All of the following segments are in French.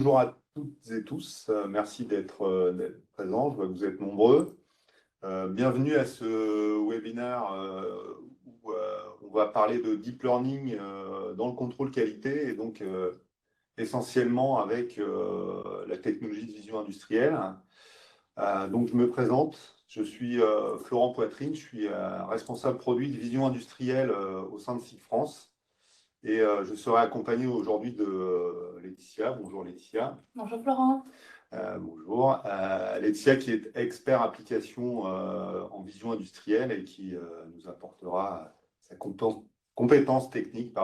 bonjour à toutes et tous. Merci d'être présents. Je vois que vous êtes nombreux. Bienvenue à ce webinaire où on va parler de deep learning dans le contrôle qualité et donc essentiellement avec la technologie de vision industrielle. Donc je me présente. Je suis Florent Poitrine. Je suis responsable produit de vision industrielle au sein de SIG France. Et je serai accompagné aujourd'hui de Laetitia. Bonjour Laetitia. Bonjour Florent. Bonjour. Laetitia qui est expert application en vision industrielle et qui nous apportera sa compétence technique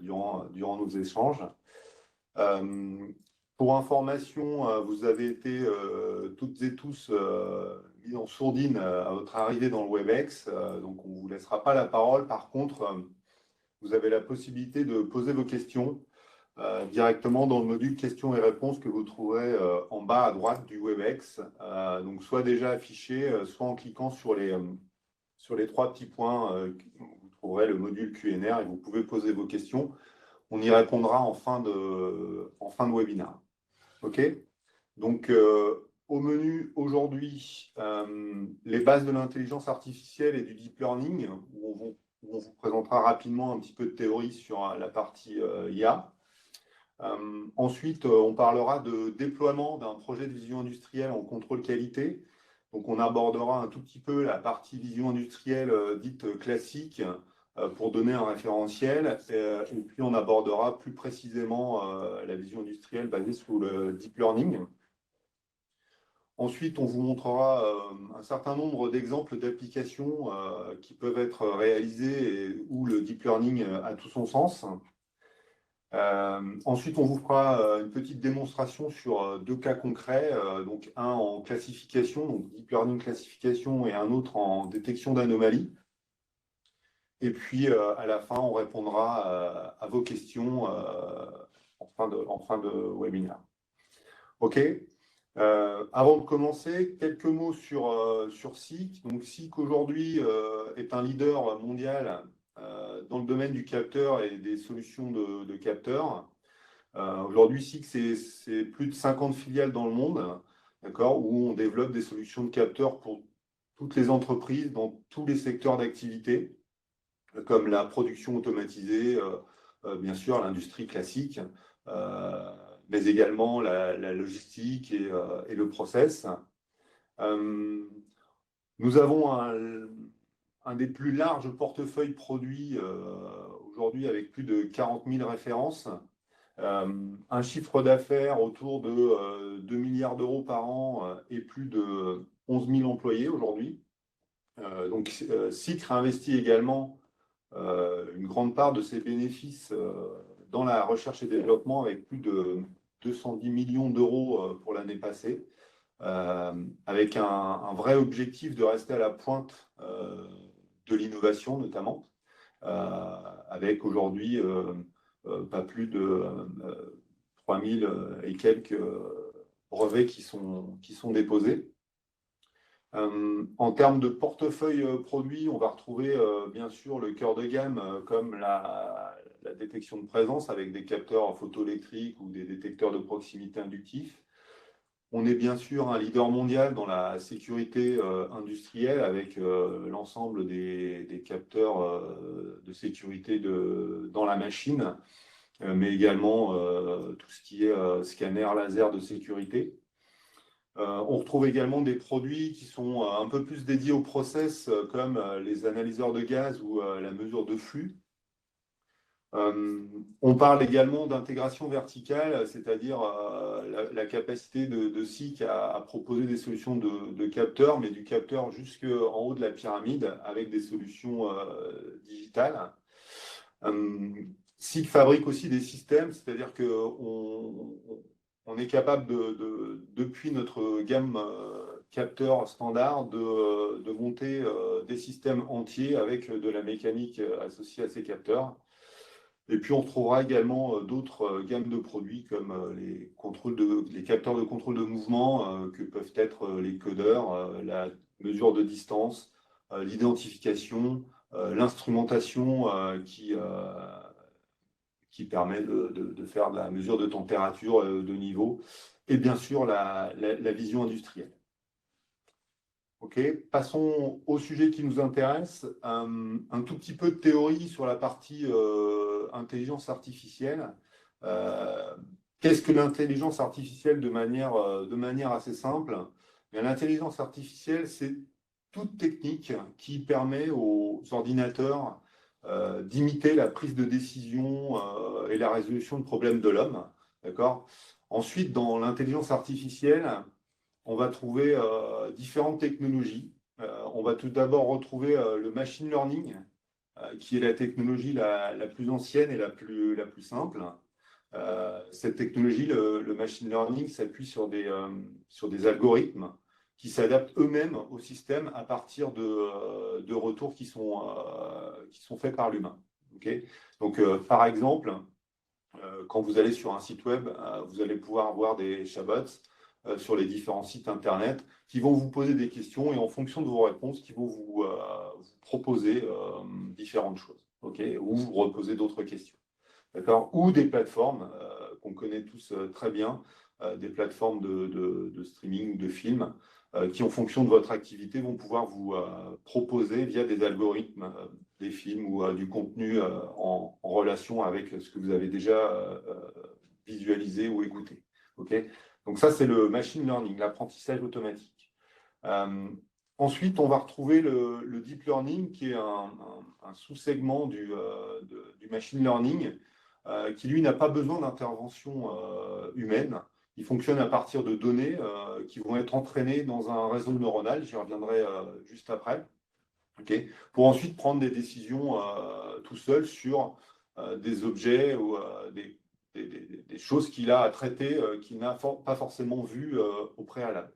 durant nos échanges. Pour information, vous avez été toutes et tous mis en sourdine à votre arrivée dans le WebEx, donc on ne vous laissera pas la parole. Par contre, vous avez la possibilité de poser vos questions directement dans le module questions et réponses que vous trouverez en bas à droite du WebEx, donc soit déjà affiché, soit en cliquant sur les trois petits points, vous trouverez le module Q&A et vous pouvez poser vos questions. On y répondra en fin de webinaire. OK ? Donc, au menu aujourd'hui, les bases de l'intelligence artificielle et du deep learning, où on vous présentera rapidement un petit peu de théorie sur la partie IA. Ensuite, on parlera de déploiement d'un projet de vision industrielle en contrôle qualité. Donc, on abordera un tout petit peu la partie vision industrielle dite classique pour donner un référentiel. Et puis, on abordera plus précisément la vision industrielle basée sur le deep learning. Ensuite, on vous montrera un certain nombre d'exemples d'applications qui peuvent être réalisées et où le deep learning a tout son sens. Ensuite, on vous fera une petite démonstration sur deux cas concrets, donc un en classification, donc deep learning classification, et un autre en détection d'anomalies. Et puis, à la fin, on répondra à vos questions en fin de webinaire. OK ? Avant de commencer, quelques mots sur SIG. Donc, SIG aujourd'hui est un leader mondial dans le domaine du capteur et des solutions de capteurs. Aujourd'hui, SIG, c'est plus de 50 filiales dans le monde, d'accord, où on développe des solutions de capteurs pour toutes les entreprises dans tous les secteurs d'activité, comme la production automatisée, bien sûr, l'industrie classique, mais également la logistique et le process. Nous avons un des plus larges portefeuilles produits aujourd'hui avec plus de 40 000 références, un chiffre d'affaires autour de 2 milliards d'euros par an et plus de 11 000 employés aujourd'hui. Donc, SIG réinvestit également une grande part de ses bénéfices dans la recherche et développement avec plus de 210 millions d'euros pour l'année passée, avec un vrai objectif de rester à la pointe de l'innovation notamment, avec aujourd'hui pas plus de 3000 et quelques brevets qui sont déposés. En termes de portefeuille produit, on va retrouver bien sûr le cœur de gamme comme la détection de présence avec des capteurs photoélectriques ou des détecteurs de proximité inductifs. On est bien sûr un leader mondial dans la sécurité industrielle avec l'ensemble des capteurs de sécurité dans la machine, mais également tout ce qui est scanner laser de sécurité. On retrouve également des produits qui sont un peu plus dédiés au process, comme les analyseurs de gaz ou la mesure de flux. On parle également d'intégration verticale, c'est-à-dire la capacité de SIG à proposer des solutions de capteurs, mais du capteur jusqu'en haut de la pyramide avec des solutions digitales. SIG fabrique aussi des systèmes, c'est-à-dire qu'on est capable depuis notre gamme capteur standard de monter des systèmes entiers avec de la mécanique associée à ces capteurs. Et puis on retrouvera également d'autres gammes de produits comme les capteurs de contrôle de mouvement que peuvent être les codeurs, la mesure de distance, l'identification, l'instrumentation qui qui permet de faire de la mesure de température, de niveau, et bien sûr la vision industrielle. Ok, passons au sujet qui nous intéresse. Un tout petit peu de théorie sur la partie intelligence artificielle. Qu'est-ce que l'intelligence artificielle de manière assez simple? L'intelligence artificielle, c'est toute technique qui permet aux ordinateurs d'imiter la prise de décision et la résolution de problèmes de l'homme. D'accord? Ensuite, dans l'intelligence artificielle, on va trouver différentes technologies. On va tout d'abord retrouver le machine learning, qui est la technologie la plus ancienne et la plus simple. Cette technologie, le machine learning, s'appuie sur des algorithmes qui s'adaptent eux-mêmes au système à partir de retours qui sont faits par l'humain. Okay. Donc, par exemple, quand vous allez sur un site web, vous allez pouvoir avoir des chatbots sur les différents sites Internet qui vont vous poser des questions et en fonction de vos réponses, qui vont vous proposer différentes choses, okay, ou vous reposer d'autres questions. Ou des plateformes qu'on connaît tous très bien, des plateformes de streaming ou de films, qui, en fonction de votre activité, vont pouvoir vous proposer via des algorithmes des films ou du contenu en relation avec ce que vous avez déjà visualisé ou écouté. Okay. Donc ça, c'est le machine learning, l'apprentissage automatique. Ensuite, on va retrouver le deep learning, qui est un sous-segment du machine learning, qui, lui, n'a pas besoin d'intervention humaine. Il fonctionne à partir de données qui vont être entraînées dans un réseau neuronal, j'y reviendrai juste après, okay, pour ensuite prendre des décisions tout seul sur des objets ou des choses qu'il a à traiter, qu'il n'a pas forcément vues au préalable.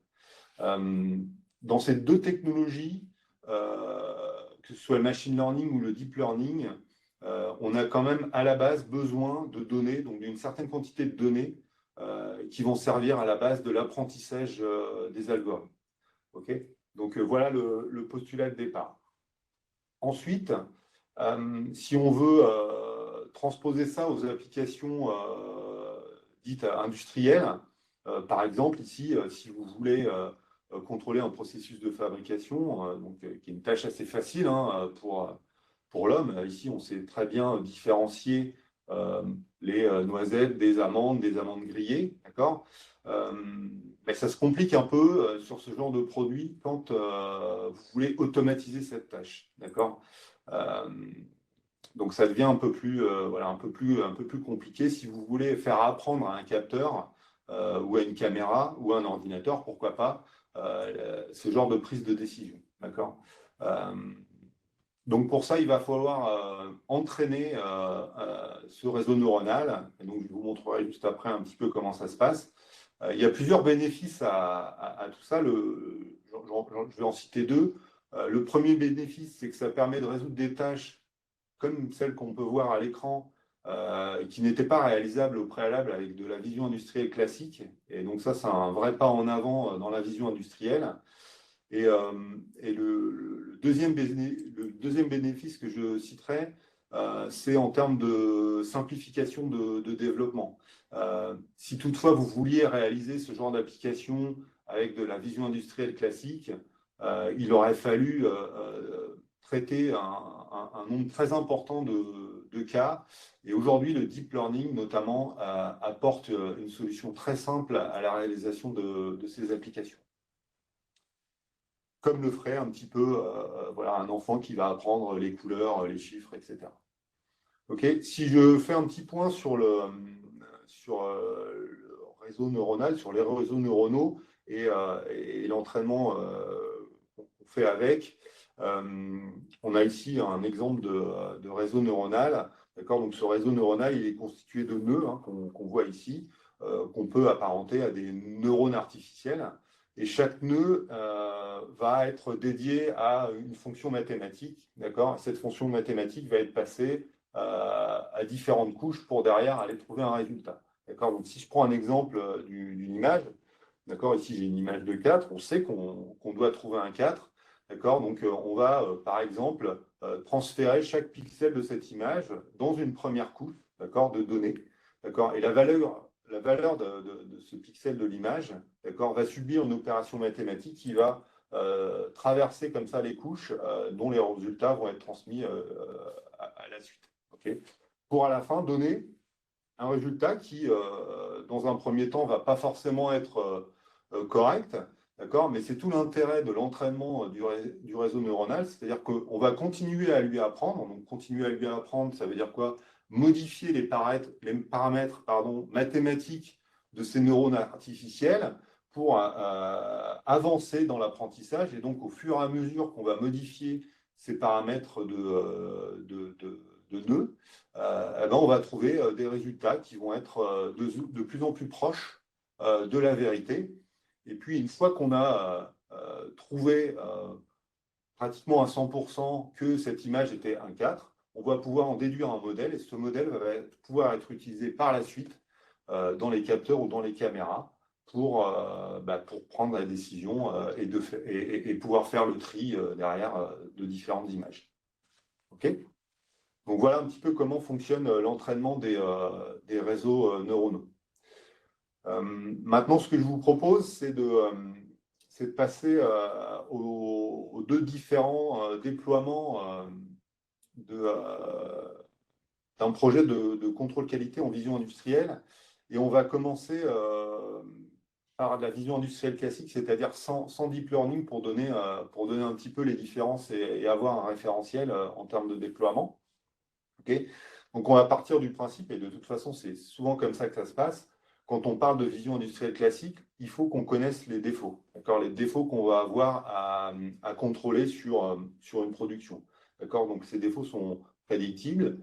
Dans ces deux technologies, que ce soit le machine learning ou le deep learning, on a quand même à la base besoin de données, donc d'une certaine quantité de données qui vont servir à la base de l'apprentissage des algorithmes. Okay. Donc voilà le postulat de départ. Ensuite, si on veut transposer ça aux applications dites industrielles, par exemple, ici, si vous voulez contrôler un processus de fabrication, qui est une tâche assez facile pour l'homme. Ici, on sait très bien différencier les noisettes des amandes grillées, d'accord. Mais ça se complique un peu sur ce genre de produit quand vous voulez automatiser cette tâche, d'accord. Donc ça devient un peu plus, un peu plus compliqué si vous voulez faire apprendre à un capteur ou à une caméra ou à un ordinateur, pourquoi pas, ce genre de prise de décision, d'accord. Donc pour ça, il va falloir entraîner ce réseau neuronal. Et donc je vous montrerai juste après un petit peu comment ça se passe. Il y a plusieurs bénéfices à tout ça. Je vais en citer deux. Le premier bénéfice, c'est que ça permet de résoudre des tâches comme celles qu'on peut voir à l'écran, qui n'étaient pas réalisables au préalable avec de la vision industrielle classique. Et donc ça, c'est un vrai pas en avant dans la vision industrielle. Et le deuxième bénéfice que je citerai, c'est en termes de simplification de développement. Si toutefois vous vouliez réaliser ce genre d'application avec de la vision industrielle classique, il aurait fallu traiter un nombre très important de cas. Et aujourd'hui, le deep learning, notamment, apporte une solution très simple à la réalisation de ces applications. Comme le ferait un petit peu un enfant qui va apprendre les couleurs, les chiffres, etc. Okay. Si je fais un petit point sur le réseau neuronal, sur les réseaux neuronaux et l'entraînement qu'on fait avec, on a ici un exemple de réseau neuronal. Donc ce réseau neuronal, il est constitué de nœuds qu'on voit ici, qu'on peut apparenter à des neurones artificiels. Et chaque nœud va être dédié à une fonction mathématique, d'accord. Cette fonction mathématique va être passée à différentes couches pour derrière aller trouver un résultat, d'accord. Donc si je prends un exemple d'une image, d'accord, ici j'ai une image de 4, on sait qu'on doit trouver un 4, d'accord. Donc on va par exemple transférer chaque pixel de cette image dans une première couche, d'accord, de données. D'accord, et la valeur de ce pixel de l'image, d'accord, va subir une opération mathématique qui va traverser comme ça les couches dont les résultats vont être transmis à la suite. Okay, pour à la fin donner un résultat qui, dans un premier temps, ne va pas forcément être correct, d'accord, mais c'est tout l'intérêt de l'entraînement du réseau neuronal, c'est-à-dire qu'on va continuer à lui apprendre. Donc, continuer à lui apprendre, ça veut dire quoi? Modifier les paramètres mathématiques de ces neurones artificiels pour avancer dans l'apprentissage. Et donc, au fur et à mesure qu'on va modifier ces paramètres de nœuds, eh ben, on va trouver des résultats qui vont être de plus en plus proches de la vérité. Et puis, une fois qu'on a trouvé pratiquement à 100% que cette image était un 4, on va pouvoir en déduire un modèle, et ce modèle va pouvoir être utilisé par la suite dans les capteurs ou dans les caméras pour prendre la décision et pouvoir faire le tri derrière de différentes images. OK ? Donc voilà un petit peu comment fonctionne l'entraînement des réseaux neuronaux. Maintenant, ce que je vous propose, c'est de passer aux deux différents déploiements d'un projet de contrôle qualité en vision industrielle. Et on va commencer par de la vision industrielle classique, c'est-à-dire sans deep learning pour donner un petit peu les différences et avoir un référentiel en termes de déploiement. Okay, donc on va partir du principe, et de toute façon c'est souvent comme ça que ça se passe, quand on parle de vision industrielle classique, il faut qu'on connaisse les défauts, les défauts qu'on va avoir à contrôler sur une production. Donc ces défauts sont prédictibles,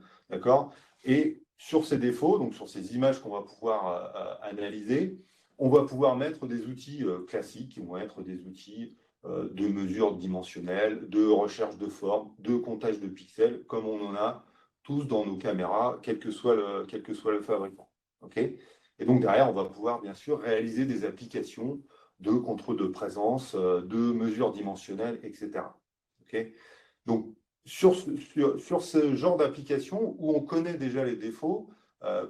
et sur ces défauts, donc sur ces images qu'on va pouvoir analyser, on va pouvoir mettre des outils classiques qui vont être des outils de mesure dimensionnelle, de recherche de forme, de comptage de pixels, comme on en a tous dans nos caméras, quel que soit le fabricant. Okay, et donc derrière, on va pouvoir bien sûr réaliser des applications de contrôle de présence, de mesures dimensionnelles, etc. Okay, donc sur ce genre d'application où on connaît déjà les défauts,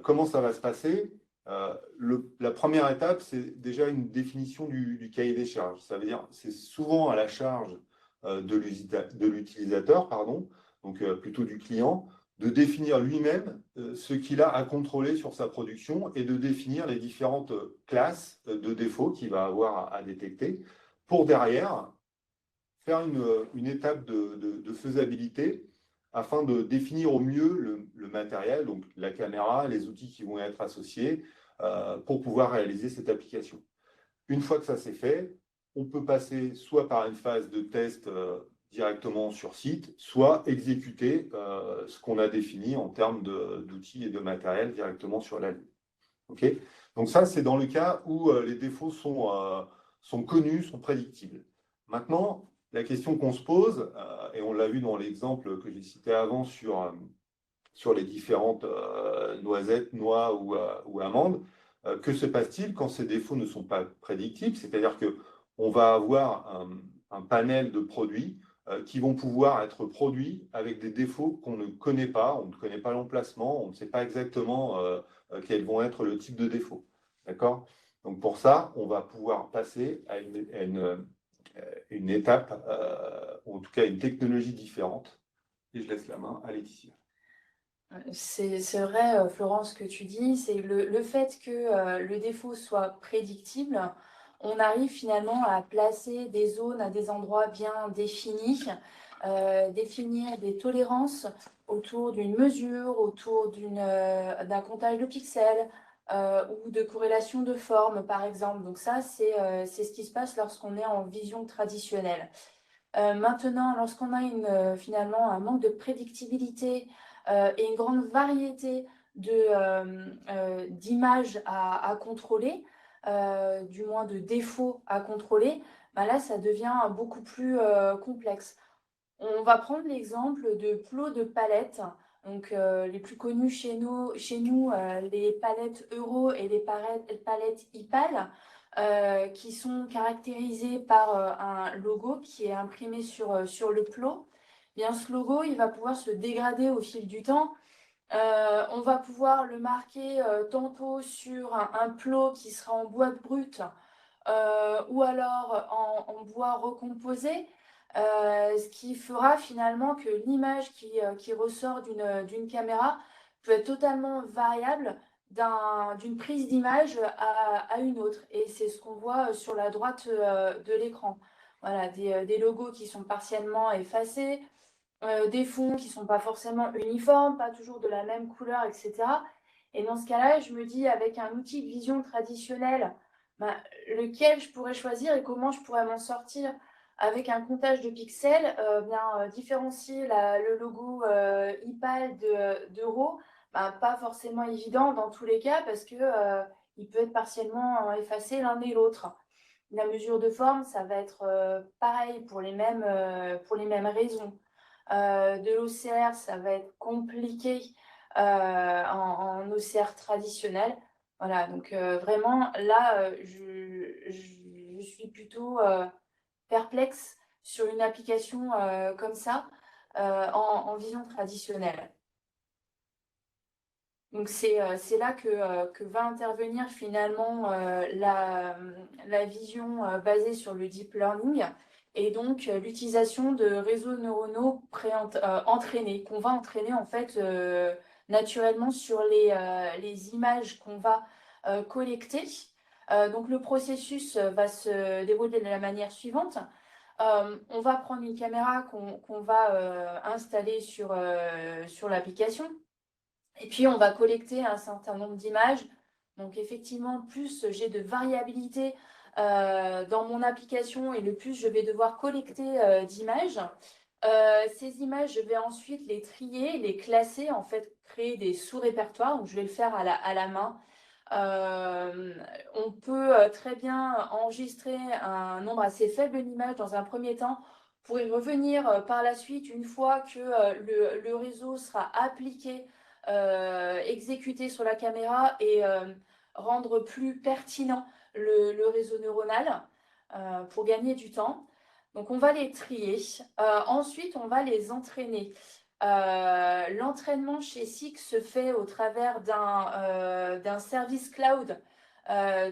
comment ça va se passer? La première étape, c'est déjà une définition du cahier des charges. Ça veut dire c'est souvent à la charge de l'utilisateur, donc plutôt du client, de définir lui-même ce qu'il a à contrôler sur sa production et de définir les différentes classes de défauts qu'il va avoir à détecter pour derrière faire une étape de faisabilité afin de définir au mieux le matériel, donc la caméra, les outils qui vont être associés pour pouvoir réaliser cette application. Une fois que ça c'est fait, on peut passer soit par une phase de test directement sur site, soit exécuter ce qu'on a défini en termes d'outils et de matériel directement sur la ligne. Okay, donc ça, c'est dans le cas où les défauts sont connus, sont prédictibles. Maintenant, la question qu'on se pose, et on l'a vu dans l'exemple que j'ai cité avant sur les différentes noisettes, noix ou amandes, que se passe-t-il quand ces défauts ne sont pas prédictibles? C'est-à-dire qu'on va avoir un panel de produits qui vont pouvoir être produits avec des défauts qu'on ne connaît pas, on ne connaît pas l'emplacement, on ne sait pas exactement quels vont être le type de défaut. D'accord? Donc pour ça, on va pouvoir passer à une étape, ou en tout cas une technologie différente. Et je laisse la main à Laetitia. C'est vrai, Florence, ce que tu dis, c'est le fait que le défaut soit prédictible, on arrive finalement à placer des zones à des endroits bien définis, définir des tolérances autour d'une mesure, autour d'un comptage de pixels ou de corrélation de forme, par exemple. Donc ça, c'est ce qui se passe lorsqu'on est en vision traditionnelle. Maintenant, lorsqu'on a finalement un manque de prédictibilité et une grande variété d'images à contrôler, du moins de défauts à contrôler, ben là, ça devient beaucoup plus complexe. On va prendre l'exemple de plots de palettes. Donc, les plus connus chez nous les palettes Euro et les palettes IPAL, qui sont caractérisées par un logo qui est imprimé sur le plot. Bien, ce logo, il va pouvoir se dégrader au fil du temps On va pouvoir le marquer tantôt sur un plot qui sera en bois brut ou alors en bois recomposé, ce qui fera finalement que l'image qui ressort d'une caméra peut être totalement variable d'une prise d'image à une autre. Et c'est ce qu'on voit sur la droite de l'écran. Voilà, des logos qui sont partiellement effacés, des fonds qui ne sont pas forcément uniformes, pas toujours de la même couleur, etc. Et dans ce cas-là, je me dis, avec un outil de vision traditionnel, ben, lequel je pourrais choisir et comment je pourrais m'en sortir avec un comptage de pixels, différencier le logo IPAL d'Euro, ben, pas forcément évident dans tous les cas parce que il peut être partiellement effacé l'un et l'autre. La mesure de forme, ça va être pareil pour les mêmes raisons. De l'OCR, ça va être compliqué en OCR traditionnel. Voilà, donc vraiment, là, je suis plutôt perplexe sur une application comme ça en vision traditionnelle. Donc c'est là que va intervenir finalement la vision basée sur le deep learning et donc l'utilisation de réseaux neuronaux entraînés, qu'on va entraîner en fait naturellement sur les images qu'on va collecter. Donc le processus va se dérouler de la manière suivante. On va prendre une caméra qu'on va installer sur l'application. Et puis, on va collecter un certain nombre d'images. Donc, effectivement, plus j'ai de variabilité dans mon application et le plus je vais devoir collecter d'images. Ces images, je vais ensuite les trier, les classer, en fait, créer des sous-répertoires. Donc, je vais le faire à la main. On peut très bien enregistrer un nombre assez faible d'images dans un premier temps pour y revenir par la suite une fois que le réseau sera appliqué, exécuté sur la caméra et rendre plus pertinent le réseau neuronal pour gagner du temps. Donc on va les trier. Ensuite, on va les entraîner. L'entraînement chez SIG se fait au travers d'un service cloud,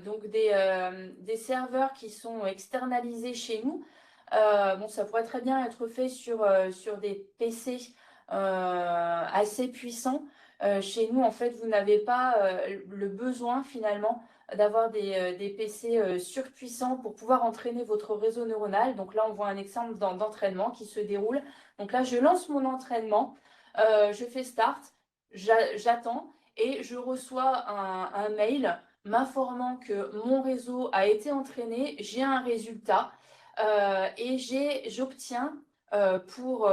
donc des serveurs qui sont externalisés chez nous. Bon, ça pourrait très bien être fait sur des PC assez puissants. Chez nous, en fait, vous n'avez pas le besoin finalement d'avoir des PC surpuissants pour pouvoir entraîner votre réseau neuronal. Donc là, on voit un exemple d'entraînement qui se déroule. Donc là, je lance mon entraînement, je fais start, j'attends et je reçois un mail m'informant que mon réseau a été entraîné, j'ai un résultat et j'obtiens pour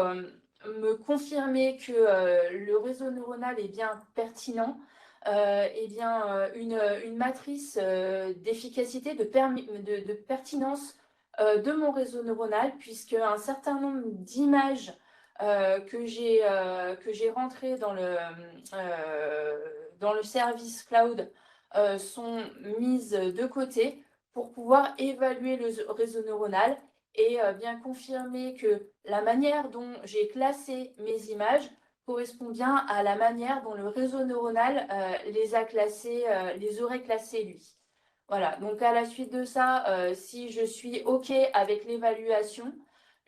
me confirmer que le réseau neuronal est bien pertinent, une matrice d'efficacité, de pertinence de mon réseau neuronal, puisque un certain nombre d'images que j'ai rentrées dans le service cloud sont mises de côté pour pouvoir évaluer le réseau neuronal et bien confirmer que la manière dont j'ai classé mes images correspond bien à la manière dont le réseau neuronal les aurait classées lui. Voilà, donc à la suite de ça, si je suis OK avec l'évaluation,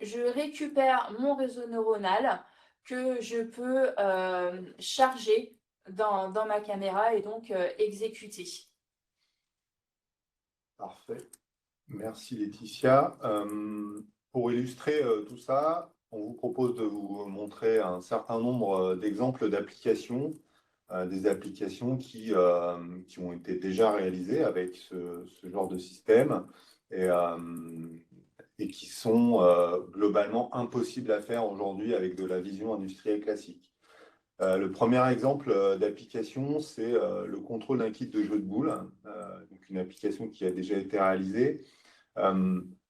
je récupère mon réseau neuronal que je peux charger dans ma caméra et donc exécuter. Parfait. Merci Laetitia. Pour illustrer tout ça, on vous propose de vous montrer un certain nombre d'exemples d'applications, des applications qui ont été déjà réalisées avec ce genre de système et qui sont globalement impossibles à faire aujourd'hui avec de la vision industrielle classique. Le premier exemple d'application, c'est le contrôle d'un kit de jeu de boules, donc une application qui a déjà été réalisée.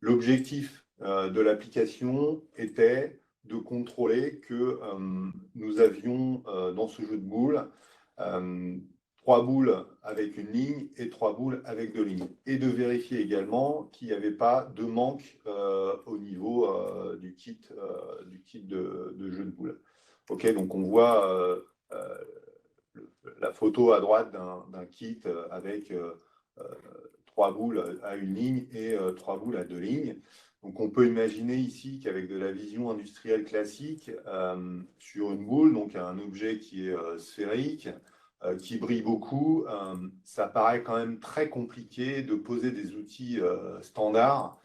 L'objectif de l'application était de contrôler que nous avions dans ce jeu de boules 3 boules avec une ligne et 3 boules avec 2 lignes. Et de vérifier également qu'il n'y avait pas de manque au niveau du kit de jeu de boules. Ok, donc on voit la photo à droite d'un kit avec 3 boules à une ligne et 3 boules à 2 lignes. Donc on peut imaginer ici qu'avec de la vision industrielle classique, sur une boule, donc un objet qui est sphérique, qui brille beaucoup, ça paraît quand même très compliqué de poser des outils standards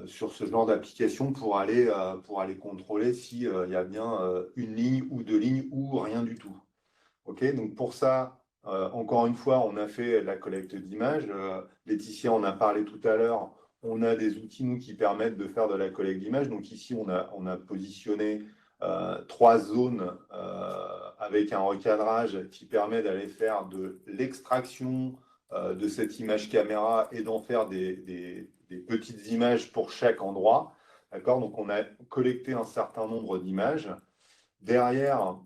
sur ce genre d'application pour aller contrôler s'il y a bien une ligne ou 2 lignes ou rien du tout. Ok, donc pour ça, encore une fois, on a fait la collecte d'images. Laetitia en a parlé tout à l'heure. On a des outils, nous, qui permettent de faire de la collecte d'images. Donc ici, on a positionné 3 zones avec un recadrage qui permet d'aller faire de l'extraction de cette image caméra et d'en faire des petites images pour chaque endroit. D'accord? Donc on a collecté un certain nombre d'images. Derrière,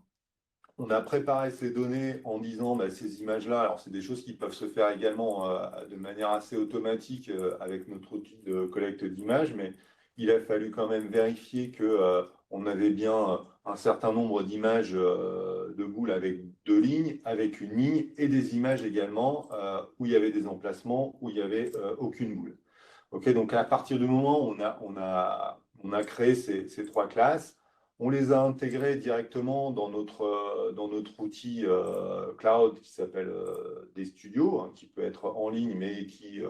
on a préparé ces données en disant bah, ces images-là, alors c'est des choses qui peuvent se faire également de manière assez automatique avec notre outil de collecte d'images, mais il a fallu quand même vérifier que on avait bien un certain nombre d'images de boules avec 2 lignes, avec une ligne, et des images également où il y avait des emplacements où il n'y avait aucune boule. Ok, donc à partir du moment où on a créé ces 3 classes, on les a intégrées directement dans notre outil cloud qui s'appelle DStudio, hein, qui peut être en ligne, mais qui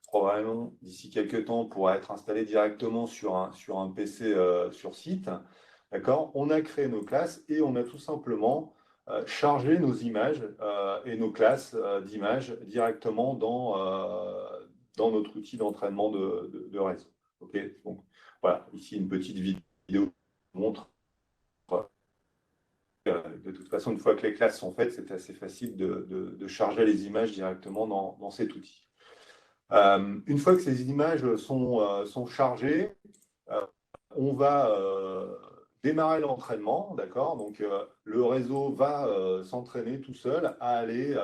probablement d'ici quelques temps pourra être installé directement sur un PC sur site. D'accord? On a créé nos classes et on a tout simplement chargé nos images et nos classes d'images directement dans notre outil d'entraînement de réseau. Ok, donc voilà, ici une petite vidéo qui montre. De toute façon, une fois que les classes sont faites, c'est assez facile de charger les images directement dans cet outil. Une fois que ces images sont chargées, on va démarrer l'entraînement, d'accord? Donc, le réseau va s'entraîner tout seul à aller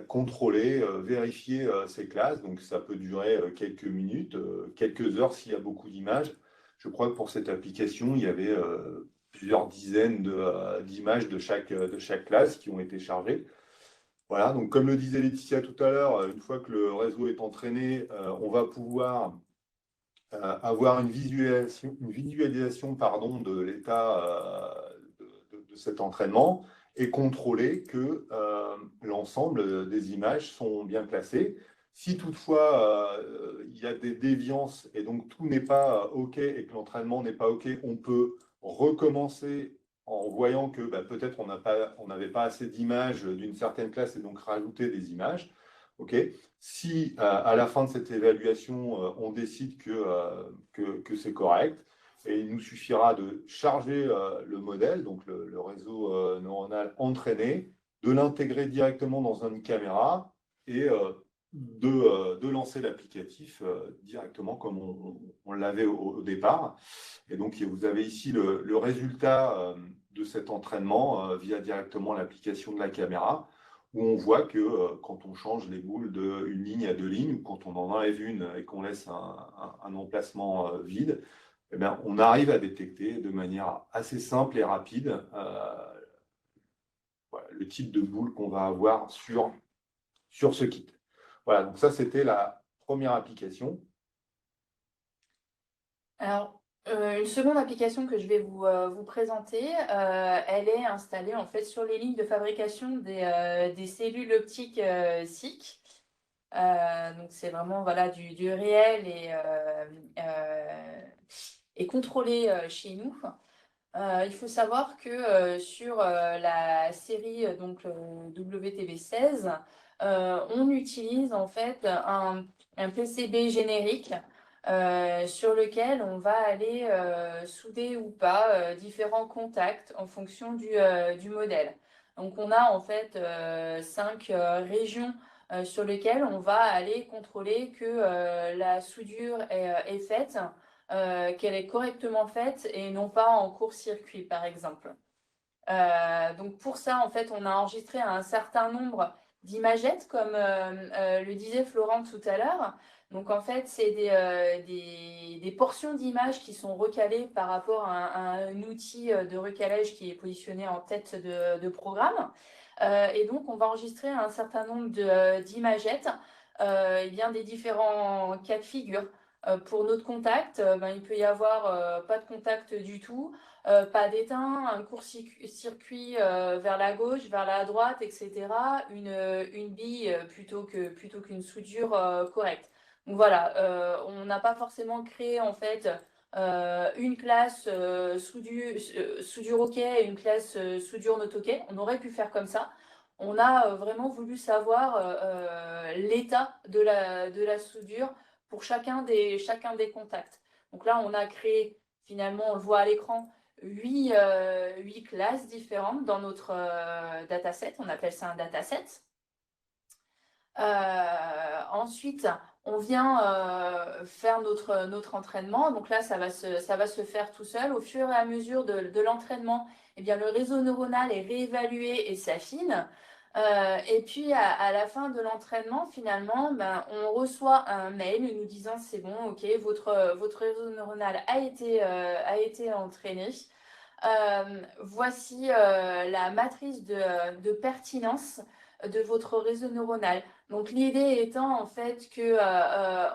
contrôler, vérifier ces classes. Donc, ça peut durer quelques minutes, quelques heures s'il y a beaucoup d'images. Je crois que pour cette application, il y avait plusieurs dizaines d'images de chaque classe qui ont été chargées. Voilà, donc comme le disait Laetitia tout à l'heure, une fois que le réseau est entraîné, on va pouvoir avoir une visualisation pardon, de l'état de cet entraînement et contrôler que l'ensemble des images sont bien classées. Si toutefois il y a des déviances et donc tout n'est pas OK et que l'entraînement n'est pas OK, on peut recommencer en voyant que peut-être on n'avait pas assez d'images d'une certaine classe et donc rajouter des images. OK. Si à la fin de cette évaluation, on décide que c'est correct, et il nous suffira de charger le modèle, donc le réseau neuronal entraîné, de l'intégrer directement dans une caméra et de lancer l'applicatif directement comme on l'avait au départ. Et donc, vous avez ici le résultat de cet entraînement via directement l'application de la caméra, où on voit que quand on change les boules d'une ligne à 2 lignes, ou quand on en enlève une et qu'on laisse un emplacement vide, eh bien, on arrive à détecter de manière assez simple et rapide voilà, le type de boule qu'on va avoir sur ce kit. Voilà, donc ça, c'était la première application. Alors, une seconde application que je vais vous présenter, elle est installée en fait sur les lignes de fabrication des cellules optiques SiC. Donc c'est vraiment voilà, du réel et contrôlé chez nous. Il faut savoir que sur la série donc WTB16, on utilise en fait un PCB générique sur lequel on va aller souder ou pas différents contacts en fonction du modèle. Donc on a en fait 5 régions sur lesquelles on va aller contrôler que la soudure est faite, qu'elle est correctement faite et non pas en court-circuit par exemple. Donc pour ça, en fait, on a enregistré un certain nombre d'imagettes, comme le disait Florent tout à l'heure. Donc en fait, c'est des portions d'images qui sont recalées par rapport à un outil de recalage qui est positionné en tête de programme. Et donc, on va enregistrer un certain nombre d'imagettes et bien, des différents cas de figure. Pour notre contact, il peut y avoir pas de contact du tout, pas d'éteint, un court-circuit vers la gauche, vers la droite, etc. Une bille plutôt qu'une soudure correcte. Donc voilà, on n'a pas forcément créé en fait une classe soudure OK et une classe soudure not OK. On aurait pu faire comme ça. On a vraiment voulu savoir l'état de la soudure pour chacun des contacts. Donc là, on a créé, finalement, on le voit à l'écran, 8 classes différentes dans notre dataset. On appelle ça un dataset. Ensuite, on vient faire notre entraînement. Donc là, ça va se faire tout seul. Au fur et à mesure de l'entraînement, eh bien, le réseau neuronal est réévalué et s'affine. Et puis, à la fin de l'entraînement, finalement, on reçoit un mail nous disant c'est bon, OK, votre réseau neuronal a été entraîné. Voici la matrice de pertinence de votre réseau neuronal. Donc l'idée étant en fait que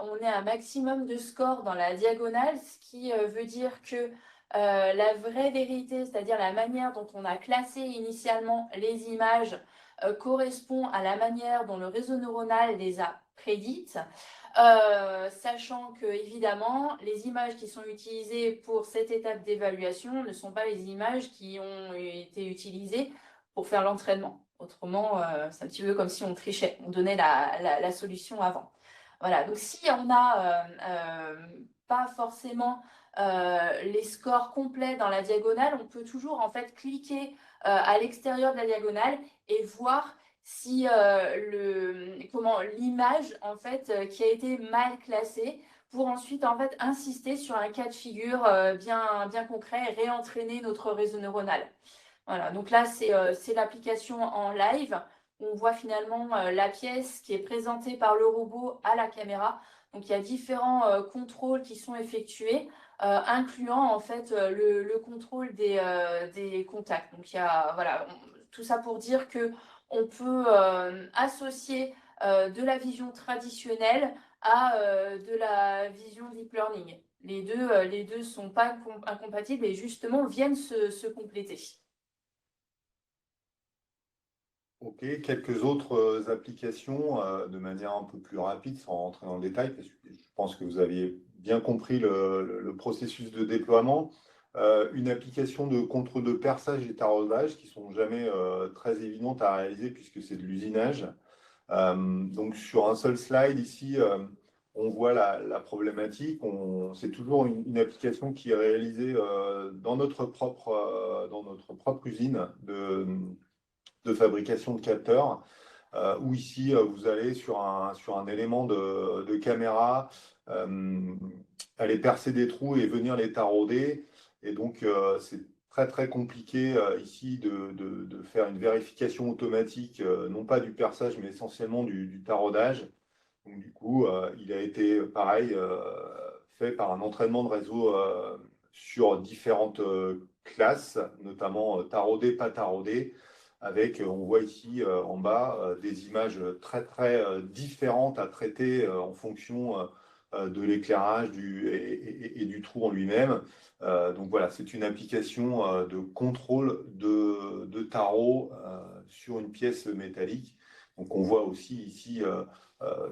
on ait un maximum de score dans la diagonale, ce qui veut dire que la vraie vérité, c'est-à-dire la manière dont on a classé initialement les images, correspond à la manière dont le réseau neuronal les a prédites. Sachant que évidemment les images qui sont utilisées pour cette étape d'évaluation ne sont pas les images qui ont été utilisées pour faire l'entraînement. Autrement, c'est un petit peu comme si on trichait, on donnait la solution avant. Voilà, donc si on n'a pas forcément les scores complets dans la diagonale, on peut toujours en fait cliquer à l'extérieur de la diagonale et voir si l'image en fait qui a été mal classée pour ensuite en fait insister sur un cas de figure bien concret et réentraîner notre réseau neuronal. Voilà, donc là c'est l'application en live. On voit finalement la pièce qui est présentée par le robot à la caméra. Donc il y a différents contrôles qui sont effectués, incluant en fait le contrôle des contacts. Donc il y a voilà, tout ça pour dire que on peut associer de la vision traditionnelle à de la vision deep learning. Les deux sont pas incompatibles et justement viennent se compléter. Ok, quelques autres applications de manière un peu plus rapide, sans rentrer dans le détail, parce que je pense que vous aviez bien compris le processus de déploiement. Une application de contrôle de perçage et taraudage qui sont jamais très évidentes à réaliser puisque c'est de l'usinage. Donc sur un seul slide ici, on voit la problématique. C'est toujours une application qui est réalisée dans notre propre usine de fabrication de capteurs, où ici, vous allez sur un élément de caméra, aller percer des trous et venir les tarauder. Et donc, c'est très compliqué ici de faire une vérification automatique, non pas du perçage, mais essentiellement du taraudage. Donc, du coup, il a été, pareil, fait par un entraînement de réseau sur différentes classes, notamment taraudé, pas taraudé, avec, on voit ici en bas, des images très différentes à traiter en fonction de l'éclairage et du trou en lui-même. Donc voilà, c'est une application de contrôle de tarot sur une pièce métallique. Donc on voit aussi ici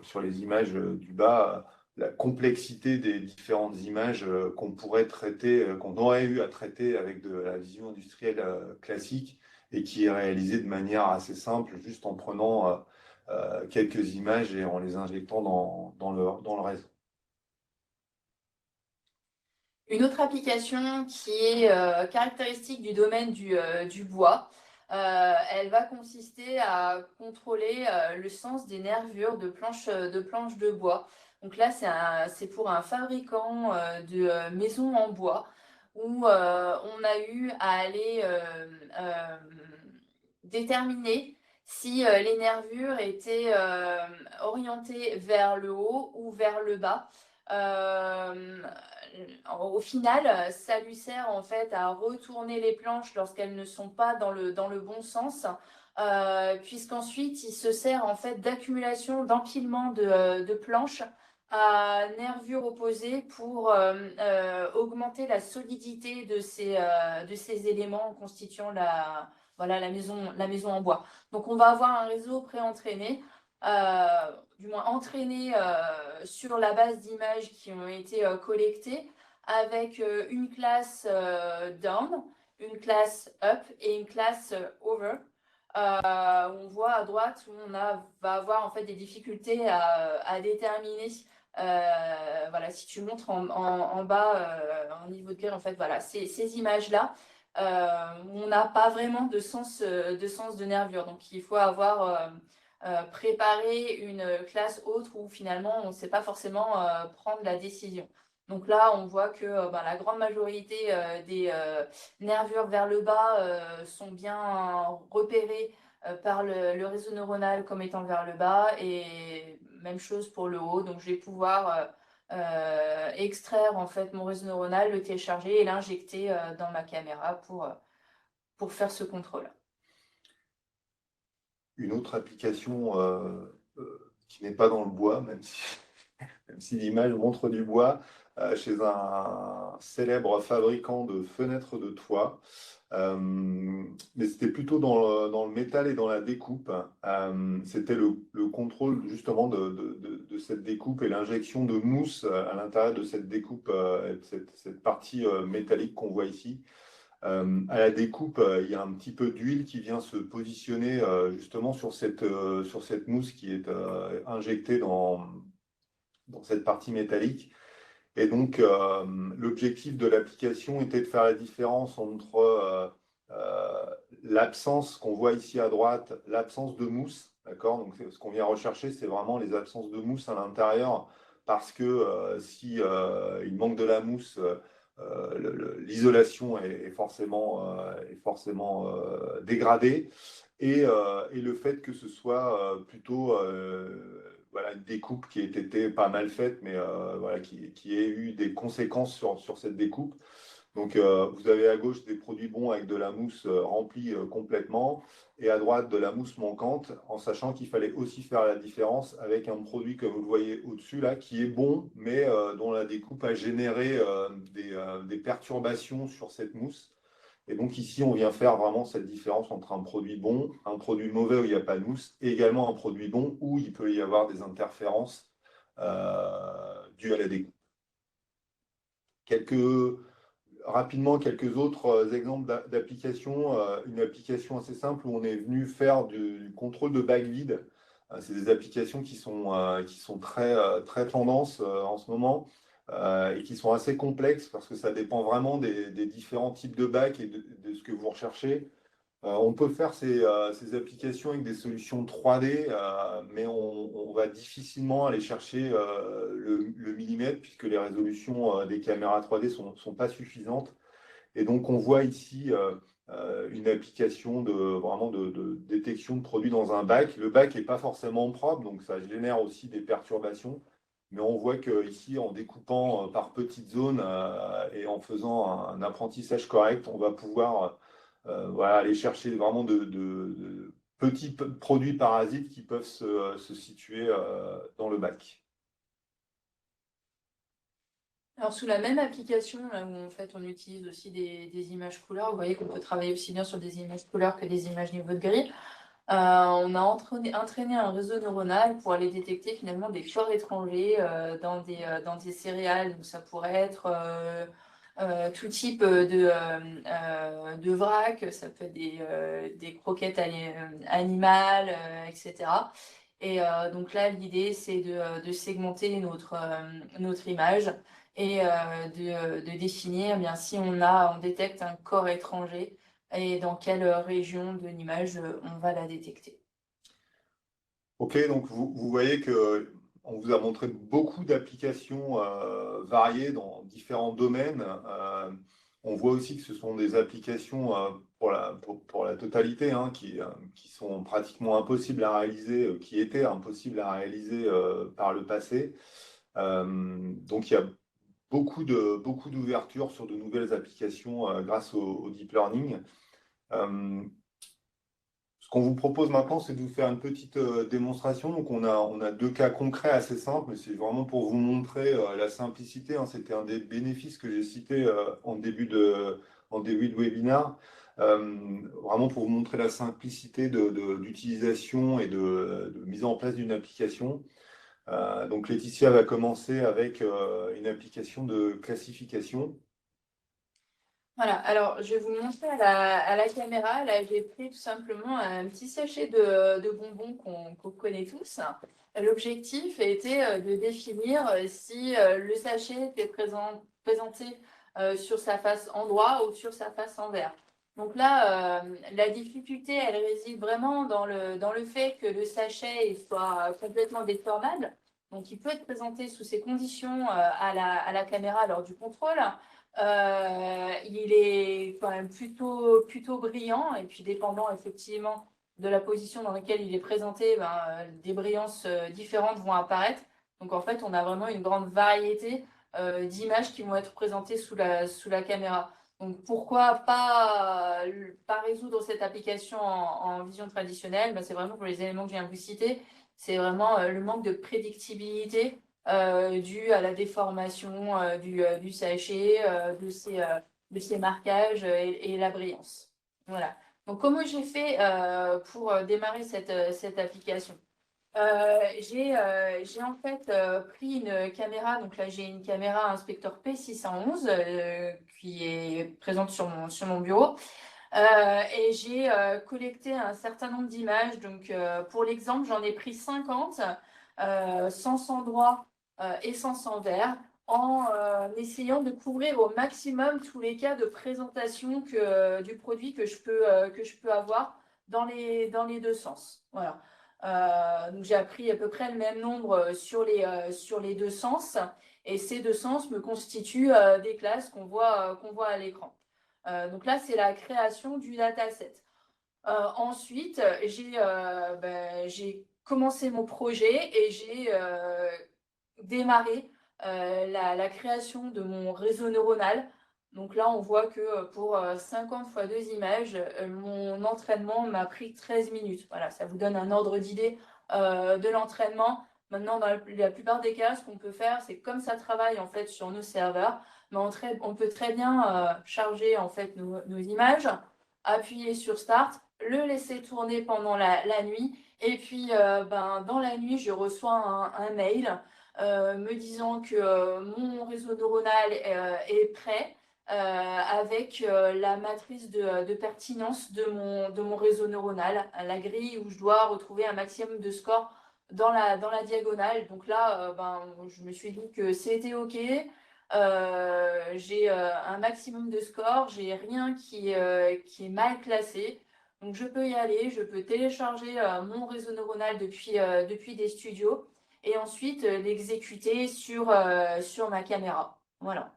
sur les images du bas la complexité des différentes images qu'on pourrait traiter, qu'on aurait eu à traiter avec de la vision industrielle classique et qui est réalisée de manière assez simple, juste en prenant quelques images et en les injectant dans le réseau. Une autre application qui est caractéristique du domaine du bois, elle va consister à contrôler le sens des nervures de planches de bois. Donc là, c'est pour un fabricant de maisons en bois où on a eu à aller déterminer si les nervures étaient orientées vers le haut ou vers le bas. Euh, Au final, ça lui sert en fait à retourner les planches lorsqu'elles ne sont pas dans le bon sens, puisqu'ensuite il se sert en fait d'accumulation, d'empilement de planches à nervures opposées pour augmenter la solidité de ces éléments constituant voilà, la maison en bois. Donc on va avoir un réseau pré-entraîné, du moins entraîné sur la base d'images qui ont été collectées, avec une classe down, une classe up et une classe over. On voit à droite où va avoir en fait des difficultés à déterminer. Voilà, si tu montres en bas, en niveau de grille, en fait, voilà, ces images-là, on n'a pas vraiment de sens de nervure. Donc, il faut avoir préparé une classe autre où finalement, on ne sait pas forcément prendre la décision. Donc là, on voit que la grande majorité des nervures vers le bas sont bien repérées par le réseau neuronal comme étant vers le bas, et même chose pour le haut. Donc je vais pouvoir extraire en fait mon réseau neuronal, le télécharger et l'injecter dans ma caméra pour faire ce contrôle. Une autre application qui n'est pas dans le bois, même si l'image montre du bois, chez un célèbre fabricant de fenêtres de toit. Mais c'était plutôt dans le métal et dans la découpe. C'était le contrôle justement de cette découpe et l'injection de mousse à l'intérieur de cette découpe, cette partie métallique qu'on voit ici. À la découpe, il y a un petit peu d'huile qui vient se positionner justement sur cette mousse qui est injectée dans cette partie métallique. Et donc, l'objectif de l'application était de faire la différence entre l'absence qu'on voit ici à droite, l'absence de mousse, d'accord? Donc, ce qu'on vient rechercher, c'est vraiment les absences de mousse à l'intérieur, parce que si il manque de la mousse, l'isolation est forcément dégradée. Et le fait que ce soit plutôt voilà, une découpe qui ait été pas mal faite, mais voilà, qui ait eu des conséquences sur cette découpe. Donc, vous avez à gauche des produits bons avec de la mousse remplie complètement, et à droite de la mousse manquante, en sachant qu'il fallait aussi faire la différence avec un produit, comme vous le voyez au-dessus là, qui est bon, mais dont la découpe a généré des perturbations sur cette mousse. Et donc ici, on vient faire vraiment cette différence entre un produit bon, un produit mauvais où il n'y a pas de mousse, et également un produit bon où il peut y avoir des interférences dues à la découpe. Rapidement, quelques autres exemples d'applications. Une application assez simple où on est venu faire du contrôle de bac vide. C'est des applications qui sont très tendance en ce moment, et qui sont assez complexes parce que ça dépend vraiment des différents types de bacs et de ce que vous recherchez. On peut faire ces applications avec des solutions 3D, mais on va difficilement aller chercher le millimètre puisque les résolutions des caméras 3D sont pas suffisantes. Et donc, on voit ici une application vraiment de détection de produits dans un bac. Le bac n'est pas forcément propre, donc ça génère aussi des perturbations. Mais on voit qu'ici, en découpant par petites zones et en faisant un apprentissage correct, on va pouvoir voilà, aller chercher vraiment de petits produits parasites qui peuvent se situer dans le bac. Alors, sous la même application, là où en fait on utilise aussi des images couleurs, vous voyez qu'on peut travailler aussi bien sur des images couleurs que des images niveau de grille. On a entraîné un réseau neuronal pour aller détecter finalement des corps étrangers dans des céréales. Donc, ça pourrait être tout type de vrac, ça peut être des croquettes animales, etc. Et donc là, l'idée, c'est de segmenter notre image et de définir bien si on détecte un corps étranger et dans quelle région de l'image on va la détecter. Ok, donc vous voyez que on vous a montré beaucoup d'applications variées dans différents domaines. On voit aussi que ce sont des applications pour la totalité, hein, qui sont pratiquement impossibles à réaliser, qui étaient impossibles à réaliser par le passé. Donc il y a beaucoup d'ouverture sur de nouvelles applications grâce au deep learning. Ce qu'on vous propose maintenant, c'est de vous faire une petite démonstration. Donc, on a deux cas concrets assez simples, mais c'est vraiment pour vous montrer la simplicité, hein. C'était un des bénéfices que j'ai cité en début de webinaire. Vraiment pour vous montrer la simplicité d'utilisation et de mise en place d'une application. Donc, Laetitia va commencer avec une application de classification. Voilà, alors je vais vous montrer à la caméra. Là, j'ai pris tout simplement un petit sachet de bonbons qu'on connaît tous. L'objectif était de définir si le sachet était présenté sur sa face en droit ou sur sa face envers. Donc là, la difficulté, elle réside vraiment dans le fait que le sachet il soit complètement déformable. Donc, il peut être présenté sous ces conditions à la caméra lors du contrôle. Il est quand même plutôt brillant et puis dépendant effectivement de la position dans laquelle il est présenté, des brillances différentes vont apparaître. Donc en fait, on a vraiment une grande variété d'images qui vont être présentées sous la caméra. Donc pourquoi pas résoudre cette application en vision traditionnelle? C'est vraiment pour les éléments que je viens de vous citer. C'est vraiment le manque de prédictibilité dû à la déformation du sachet, de ses marquages et la brillance. Voilà. Donc, comment j'ai fait pour démarrer cette application? J'ai en fait pris une caméra, donc là j'ai une caméra Inspector P611 qui est présente sur mon bureau. Et j'ai collecté un certain nombre d'images. Donc, pour l'exemple, j'en ai pris 50, sens endroit et sens envers, en essayant de couvrir au maximum tous les cas de présentation du produit que je peux avoir dans les deux sens. Voilà. Donc, j'ai appris à peu près le même nombre sur les deux sens. Et ces deux sens me constituent des classes qu'on voit à l'écran. Donc là, c'est la création du dataset. Ensuite, j'ai commencé mon projet et j'ai démarré la création de mon réseau neuronal. Donc là, on voit que pour 50 fois 2 images, mon entraînement m'a pris 13 minutes. Voilà, ça vous donne un ordre d'idée de l'entraînement. Maintenant, dans la plupart des cas, ce qu'on peut faire, c'est comme ça travaille en fait sur nos serveurs, mais on peut très bien charger en fait nos images, appuyer sur Start, le laisser tourner pendant la nuit, et puis dans la nuit, je reçois un mail me disant que mon réseau neuronal est prêt avec la matrice de pertinence de mon réseau neuronal, la grille où je dois retrouver un maximum de scores dans la diagonale. Donc là, je me suis dit que c'était OK. J'ai un maximum de scores, j'ai rien qui est mal classé. Donc je peux y aller, je peux télécharger mon réseau neuronal depuis des studios et ensuite l'exécuter sur ma caméra. Voilà.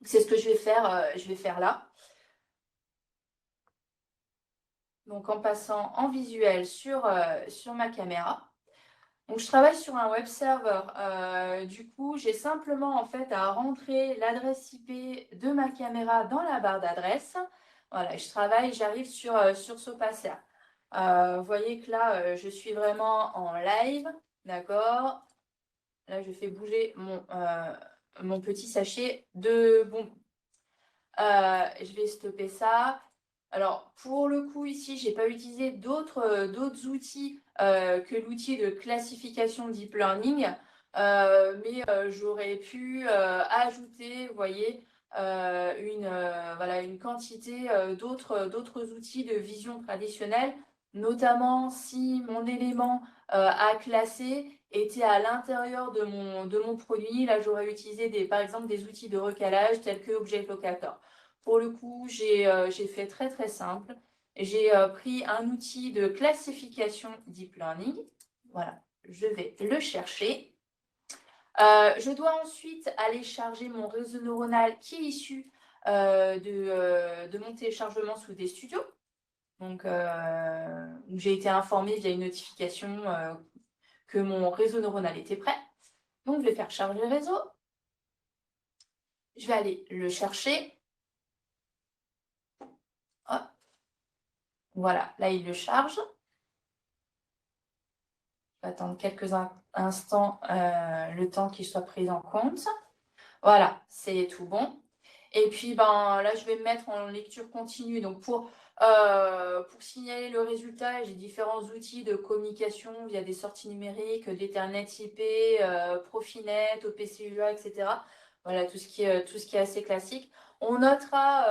C'est ce que je vais faire là. Donc en passant en visuel sur ma caméra. Donc je travaille sur un web server. Du coup, j'ai simplement en fait à rentrer l'adresse IP de ma caméra dans la barre d'adresse. Voilà, j'arrive sur Sopacer. Vous voyez que là, je suis vraiment en live. D'accord? Là, je fais bouger mon petit sachet de bonbons. Je vais stopper ça. Alors, pour le coup, ici, je n'ai pas utilisé d'autres outils que l'outil de classification Deep Learning, mais j'aurais pu ajouter, vous voyez, une quantité d'autres outils de vision traditionnelle, notamment si mon élément à classer était à l'intérieur de mon produit. Là, j'aurais utilisé par exemple des outils de recalage tels que Object Locator. Pour le coup, j'ai fait très très simple. J'ai pris un outil de classification Deep Learning. Voilà, je vais le chercher. Je dois ensuite aller charger mon réseau neuronal qui est issu de mon téléchargement sous des studios. Donc, j'ai été informée via une notification que mon réseau neuronal était prêt. Donc, je vais faire charger le réseau. Je vais aller le chercher. Hop. Voilà, là, il le charge. attendre quelques instants le temps qu'il soit pris en compte. Voilà, c'est tout bon. Et puis là, je vais me mettre en lecture continue. Donc pour signaler le résultat, j'ai différents outils de communication via des sorties numériques, d'Ethernet IP, Profinet, OPC-UA, etc. Voilà, tout ce qui est assez classique. On notera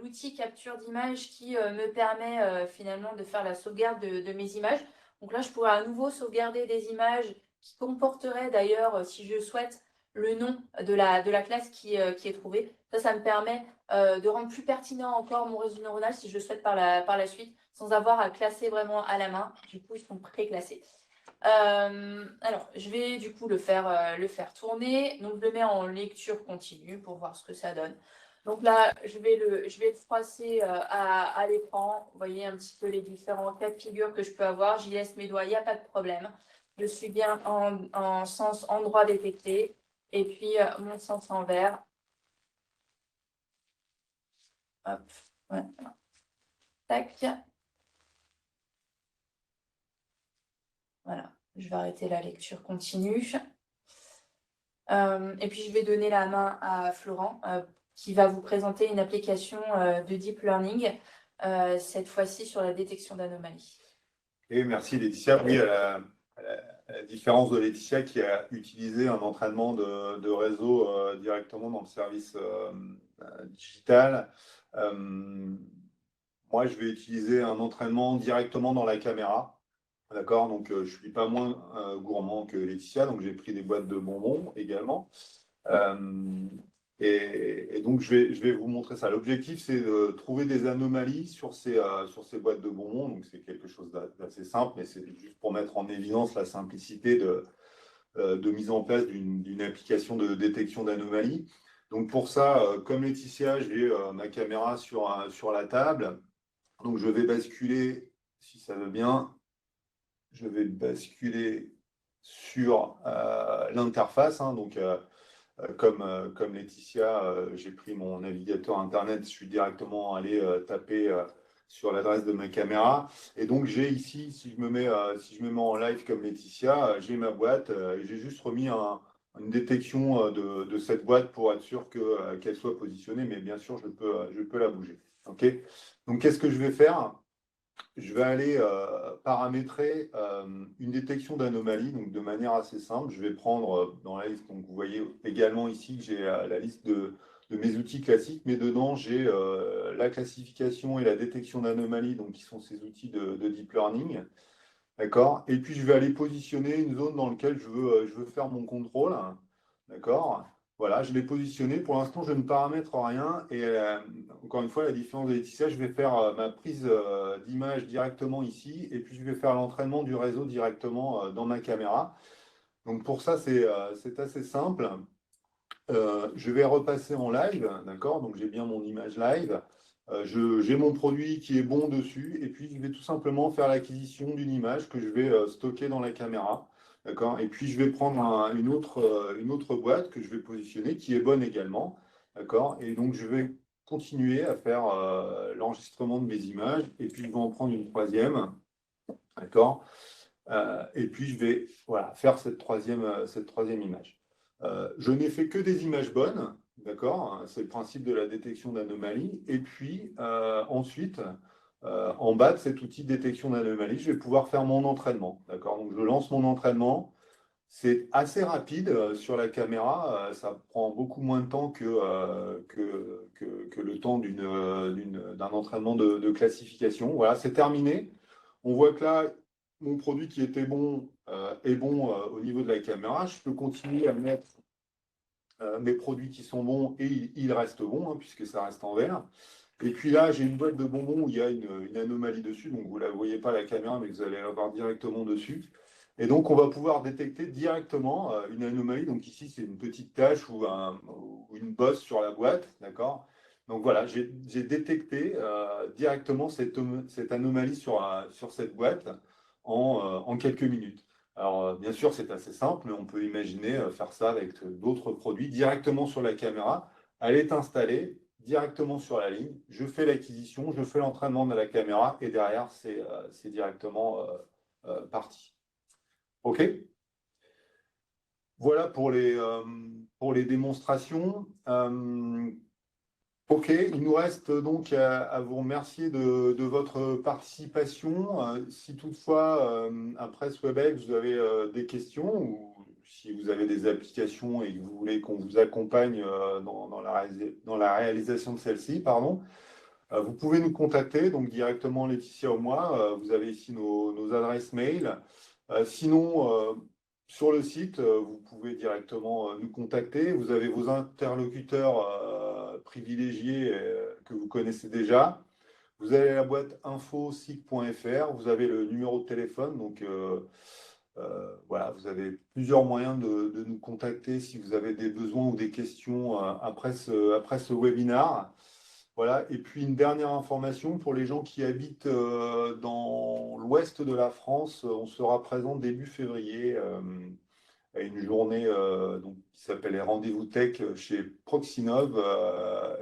l'outil capture d'image qui me permet finalement de faire la sauvegarde de mes images. Donc là, je pourrais à nouveau sauvegarder des images qui comporteraient d'ailleurs, si je souhaite, le nom de la classe qui est trouvée. Ça me permet de rendre plus pertinent encore mon réseau neuronal si je le souhaite par la suite, sans avoir à classer vraiment à la main. Du coup, ils sont pré-classés. Alors, je vais du coup le faire tourner. Donc, je le mets en lecture continue pour voir ce que ça donne. Donc là, je vais le froisser à l'écran. Vous voyez un petit peu les différents cas de figure que je peux avoir. J'y laisse mes doigts, il n'y a pas de problème. Je suis bien en sens endroit détecté. Et puis, mon sens envers. Hop, voilà. Tac. Voilà, je vais arrêter la lecture continue. Et puis, je vais donner la main à Florent, qui va vous présenter une application de deep learning, cette fois-ci sur la détection d'anomalies. Et merci Laetitia. Oui, à la différence de Laetitia qui a utilisé un entraînement de réseau directement dans le service digital, moi je vais utiliser un entraînement directement dans la caméra. D'accord, donc je ne suis pas moins gourmand que Laetitia, donc j'ai pris des boîtes de bonbons également. Et donc, je vais vous montrer ça. L'objectif, c'est de trouver des anomalies sur ces boîtes de bonbons. Donc, c'est quelque chose d'assez simple, mais c'est juste pour mettre en évidence la simplicité de mise en place d'une application de détection d'anomalies. Donc, pour ça, comme Laetitia, j'ai ma caméra sur la table. Donc, je vais basculer, si ça veut bien, je vais basculer sur l'interface. Donc, comme Laetitia, j'ai pris mon navigateur Internet, je suis directement allé taper sur l'adresse de ma caméra. Et donc, j'ai ici, si je me mets en live comme Laetitia, j'ai ma boîte et j'ai juste remis une détection de cette boîte pour être sûr qu'elle soit positionnée. Mais bien sûr, je peux la bouger. OK? Donc, qu'est-ce que je vais faire? Je vais aller paramétrer une détection d'anomalie, donc de manière assez simple. Je vais prendre dans la liste, donc vous voyez également ici que j'ai la liste de mes outils classiques, mais dedans j'ai la classification et la détection d'anomalies, donc qui sont ces outils de deep learning. D'accord? Et puis je vais aller positionner une zone dans laquelle je veux faire mon contrôle. D'accord? Voilà, je l'ai positionné. Pour l'instant, je ne paramètre rien. Et encore une fois, la différence de Laetitia, je vais faire ma prise d'image directement ici. Et puis, je vais faire l'entraînement du réseau directement dans ma caméra. Donc, pour ça, c'est assez simple. Je vais repasser en live. D'accord? Donc, j'ai bien mon image live. J'ai mon produit qui est bon dessus. Et puis, je vais tout simplement faire l'acquisition d'une image que je vais stocker dans la caméra. D'accord? Et puis, je vais prendre une autre boîte que je vais positionner qui est bonne également. D'accord? Et donc, je vais continuer à faire l'enregistrement de mes images. Et puis, je vais en prendre une troisième. D'accord? Et puis, je vais voilà, faire cette troisième image. Je n'ai fait que des images bonnes. D'accord? C'est le principe de la détection d'anomalies. Et puis, ensuite, en bas de cet outil de détection d'anomalies, je vais pouvoir faire mon entraînement. D'accord? Donc, je lance mon entraînement. C'est assez rapide sur la caméra. Ça prend beaucoup moins de temps que le temps d'un entraînement de classification. Voilà, c'est terminé. On voit que là, mon produit qui était bon est bon au niveau de la caméra. Je peux continuer à mettre mes produits qui sont bons et ils restent bons, hein, puisque ça reste en vert. Et puis là, j'ai une boîte de bonbons où il y a une anomalie dessus, donc vous ne la voyez pas à la caméra, mais vous allez la voir directement dessus. Et donc, on va pouvoir détecter directement une anomalie. Donc ici, c'est une petite tache ou une bosse sur la boîte, d'accord? Donc voilà, j'ai détecté directement cette anomalie sur cette boîte en quelques minutes. Alors, bien sûr, c'est assez simple, mais on peut imaginer faire ça avec d'autres produits directement sur la caméra. Elle est installée directement sur la ligne. Je fais l'acquisition, je fais l'entraînement de la caméra et derrière, c'est directement parties. OK? Voilà pour les démonstrations. OK, il nous reste donc à vous remercier de votre participation. Si toutefois, après ce WebEx, vous avez des questions ou si vous avez des applications et que vous voulez qu'on vous accompagne dans la réalisation de celle-ci, pardon, vous pouvez nous contacter, donc directement Laetitia ou moi. Vous avez ici nos adresses mail. Sinon, sur le site, vous pouvez directement nous contacter. Vous avez vos interlocuteurs privilégiés que vous connaissez déjà. Vous avez la boîte info.sic.fr. Vous avez le numéro de téléphone. Donc, voilà, vous avez plusieurs moyens de nous contacter si vous avez des besoins ou des questions après ce webinaire. Voilà. Et puis une dernière information pour les gens qui habitent dans l'ouest de la France, on sera présent début février à une journée donc, qui s'appelle les Rendez-vous Tech chez Proxinov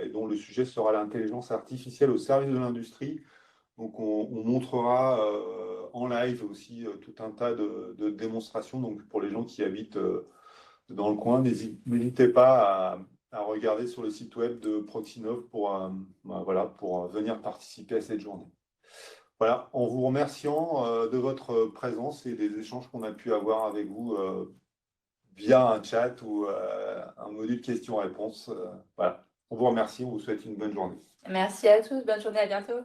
et dont le sujet sera l'intelligence artificielle au service de l'industrie. Donc on montrera en live aussi tout un tas de démonstrations. Donc pour les gens qui habitent dans le coin, n'hésitez pas à regarder sur le site web de Proxinov voilà, pour venir participer à cette journée. Voilà, en vous remerciant de votre présence et des échanges qu'on a pu avoir avec vous via un chat ou un module questions-réponses. Voilà, on vous remercie, on vous souhaite une bonne journée. Merci à tous, bonne journée, à bientôt.